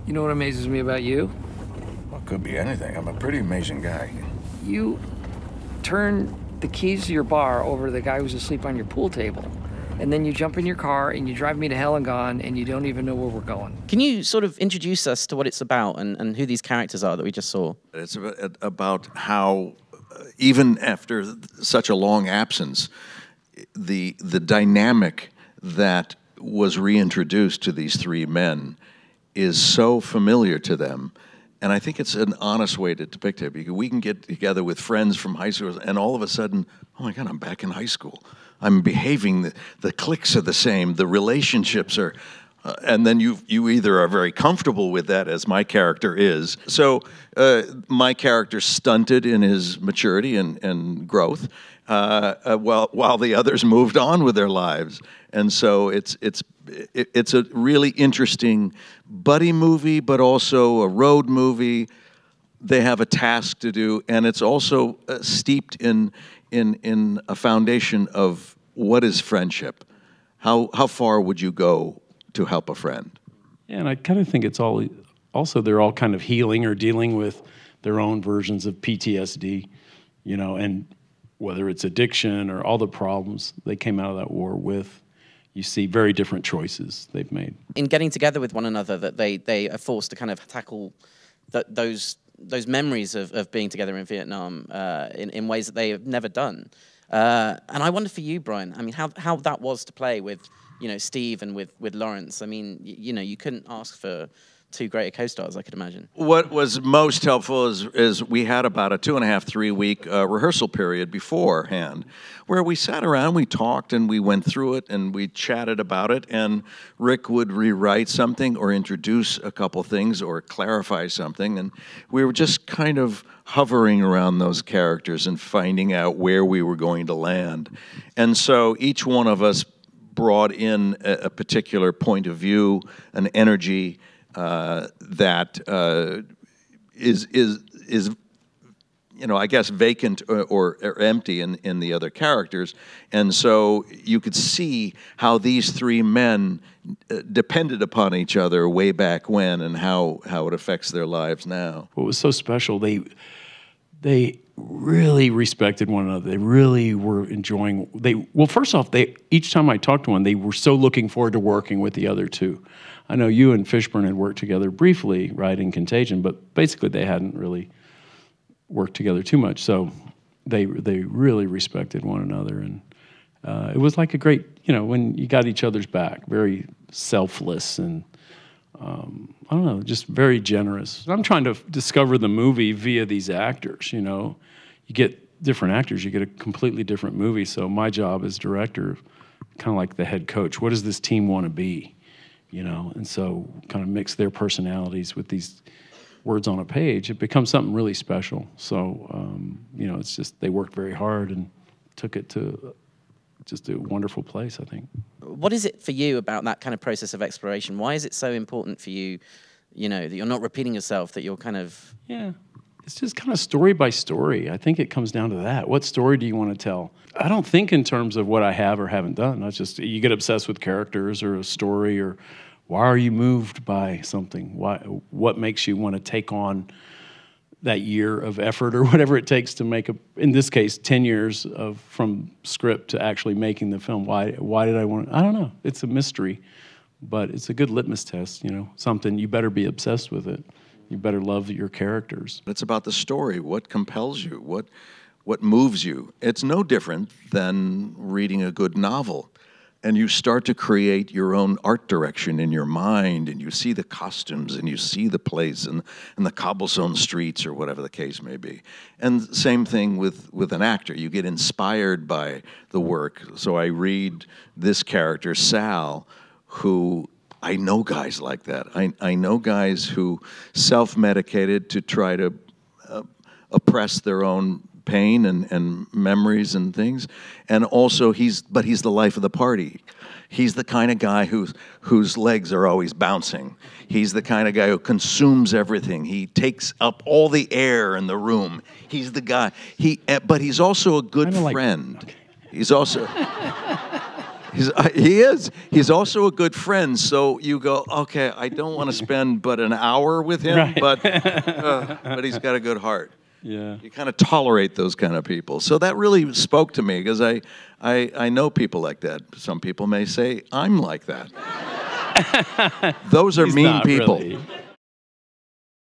You know what amazes me about you? Well, it could be anything. I'm a pretty amazing guy. You turn the keys to your bar over to the guy who's asleep on your pool table. And then you jump in your car and you drive me to hell and gone, and you don't even know where we're going. Can you sort of introduce us to what it's about and who these characters are that we just saw? It's about how, even after such a long absence, the dynamic that was reintroduced to these three men is so familiar to them. And I think it's an honest way to depict it, because we can get together with friends from high school and all of a sudden, oh my God, I'm back in high school. I'm behaving, the cliques are the same, the relationships are, and then you either are very comfortable with that, as my character is. So my character's stunted in his maturity and growth, while the others moved on with their lives. And so it's a really interesting buddy movie, but also a road movie. They have a task to do, and it's also steeped in a foundation of what is friendship. How far would you go to help a friend? Yeah, and I kind of think it's all, also they're all kind of healing or dealing with their own versions of PTSD, you know, and whether it's addiction or all the problems they came out of that war with, you see very different choices they've made. In getting together with one another, that they are forced to kind of tackle those memories of being together in Vietnam in ways that they have never done. And I wonder for you, Brian, I mean, how that was to play with, you know, Steve and with Lawrence. I mean, you know, you couldn't ask for two greater co-stars, I could imagine. What was most helpful is we had about a 2.5, 3 week rehearsal period beforehand, where we sat around, we talked, and we went through it, and we chatted about it, and Rick would rewrite something or introduce a couple things or clarify something, and we were just kind of hovering around those characters and finding out where we were going to land. And so each one of us brought in a particular point of view, an energy, that is you know, I guess vacant or empty in the other characters. And so you could see how these three men depended upon each other way back when, and how it affects their lives now. What was so special, they really respected one another. They really were enjoying, well, first off, each time I talked to one, they were so looking forward to working with the other two. I know you and Fishburne had worked together briefly, right, in Contagion, but basically they hadn't really worked together too much. So they really respected one another, and it was like a great, you know, when you got each other's back, very selfless and I don't know, just very generous. I'm trying to discover the movie via these actors, you know. You get different actors, you get a completely different movie. So my job as director, kind of like the head coach, what does this team want to be? You know, and so kind of mix their personalities with these words on a page. It becomes something really special. So, you know, it's just, they worked very hard and took it to just a wonderful place, I think. What is it for you about that kind of process of exploration? Why is it so important for you, you know, that you're not repeating yourself, that you're kind of... Yeah, it's just kind of story by story. I think it comes down to that. What story do you want to tell? I don't think in terms of what I have or haven't done. It's just, you get obsessed with characters or a story, or why are you moved by something? What makes you want to take on that year of effort or whatever it takes to make in this case, 10 years from script to actually making the film. Why did I want to? I don't know. It's a mystery, but it's a good litmus test, you know, something you better be obsessed with it. You better love your characters. It's about the story, what compels you, what moves you. It's no different than reading a good novel. And you start to create your own art direction in your mind, and you see the costumes, and you see the place, and the cobblestone streets, or whatever the case may be. And same thing with an actor. You get inspired by the work. So I read this character, Sal, who, I know guys like that. I know guys who self-medicated to try to oppress their own pain and memories and things, and also he's the life of the party. He's the kind of guy whose legs are always bouncing. He's the kind of guy who consumes everything. He takes up all the air in the room. He's the guy. But he's also a good friend. Okay. He's also He is. He's also a good friend. So you go, okay, I don't want to spend but an hour with him, Right. but he's got a good heart. Yeah. You kind of tolerate those kind of people. So that really spoke to me because I know people like that. Some people may say I'm like that. Those are He's mean not people. really.